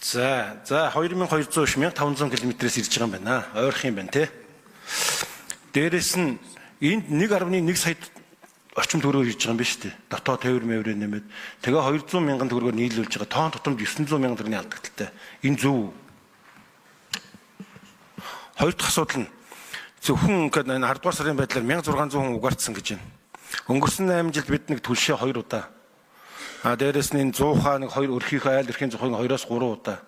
За 2200 1500 км-с ирж байгаа юм байна. Ойрох юм байна те. Дээрээс нь энд 1.1 сая орчим төгрөгөөр ирж байгаа юм байна шүү дээ. Дотоод тээвэр мэврээ нэмээд тэгээ 200 мянган төгрөгөөр нийлүүлж байгаа. Тоон тутамд 900 мянган төгрөгийн алдагдaltaй. Энэ зөв. Хоёр дахь асуудал нь зөвхөн ингээд энэ 10 дугаар сарын байдлаар 1600 хүн угаардсан гэж байна. Өнгөрсөн 8 жилд бид нэг түлшээ 2 удаа. Дээрээс нь энэ 100-аа нэг 2 өрхийнхөө айл өрхийн зохиог 2-оос 3 удаа.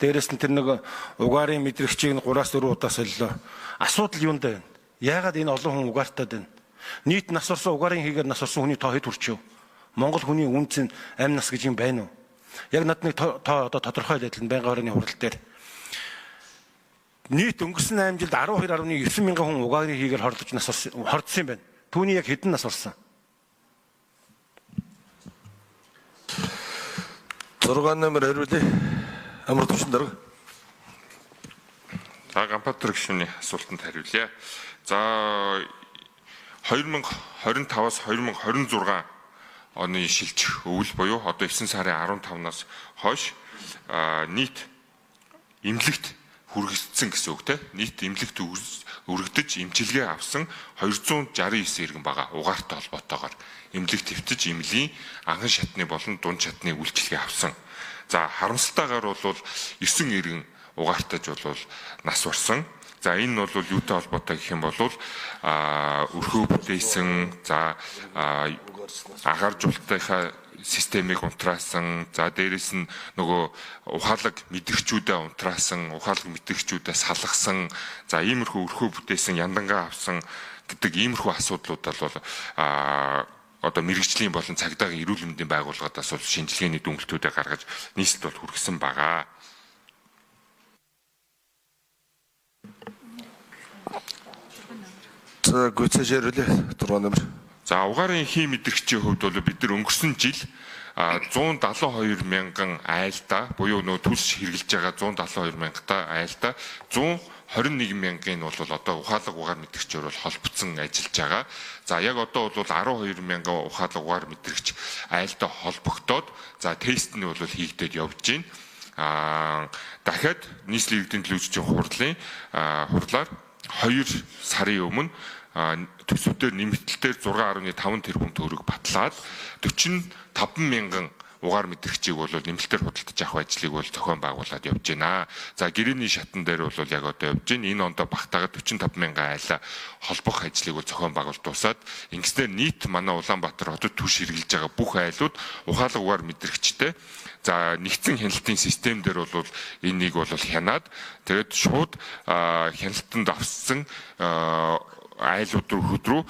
Дээрээс нь тэр нэг угаарын мэдрэгчийг 3-аас 4 удаа солилоо. Асуудал юунд байна? Яагаад энэ олон хүн угаартаад байна? Нийт нас орсон угаарын хийгээр нас орсон хүний тоо хэд хүрчив? Монгол хүний үнц нь амь нас гэж юм байна уу? Яг над нэг тоо одоо тодорхой байдлаар байнгын орны хурал дээр нийт өнгөрсөн 8 жилд 12.9 мянган хүн угаарын хийгээр хордсон юм байна. Түүний яг хэдэн нас орсон? 6 номер хариулъя. Амар төвшин дарга. За Ганбаатар гишүүний асуултанд хариулъя. За 2025-аас 2026 оны шилжих өвөл буюу одоо 9 сарын 15-наас хойш нийт эмнэлэгт хүргэжсэн гэсэн үг те. Нийт эмнэлэгт өргөдөж эмчилгээ авсан 269 иргэн байгаа угаартай холбоотойгоор эмнэлэг твтэж эмнэлийн анхан шатны болон дунд шатны үйлчилгээ авсан. За харамсалтайгаар бол 9 иргэн угаартайж бол нас барсан. За энэ нь бол юутай холбоотой гэх юм бол өрхөө бүтээсэн, за агааржуулалтынхаа системийг унтраасан, за дээрэс нь нөгөө ухаалаг мэдрэгчүүдэд унтраасан, ухаалаг мэдрэгчүүдэд салгасан, за иймэрхүү өрхөө бүтээсэн, яндангаа авсан гэдэг иймэрхүү асуудлуудад бол одоо мэрэгжлийн болон цагдаагийн эрүүл мэндийн байгууллагаас бол шинжилгээний дүнэлтүүдээ гаргаж нийслэлд бол хүргэсэн байгаа. За гүйцэжэрлээ 6 номер. За угаарын хий мэдрэгчийн хувьд бол бид нар өнгөрсөн жил 172 мянган айлда буюу нөө төлс хэрэгжилж байгаа 172 мянгата айлда 121 мянгагийн бол одоо ухаалаг угаар мэдрэгчээр бол холбогдсон ажиллаж байгаа. За яг одоо бол 12 мянган ухаалаг угаар мэдрэгч айлда холбогдоод за тест нь бол хийгдээд явж байна. Дахиад нийслэлийн иргэдийн төлөөлөгчийн хурлаар 2 сарын өмнө төсөвдөр нэмэгдэлтээр 6.5 тэрбум төгрөг батлаад 45 мянган угаар мэдрэгчийг бол нэмэлтээр худалдаж авах ажлыг бол зохион байгуулад явж байна. За гэрээний шатан дээр бол яг одоо явж байна. Энэ ондоо багтаагаад 45 мянган айлаа холбох ажлыг бол зохион байгуулалт дуусаад ингэснээр нийт манай Улаанбаатар хотод түвш хэрэгжилж байгаа бүх айлууд ухаалаг угаар мэдрэгчтэй. За нэгдсэн хяналтын систем дээр бол энийг бол хянаад тэгээд шууд хяналтанд авсан айлууд руу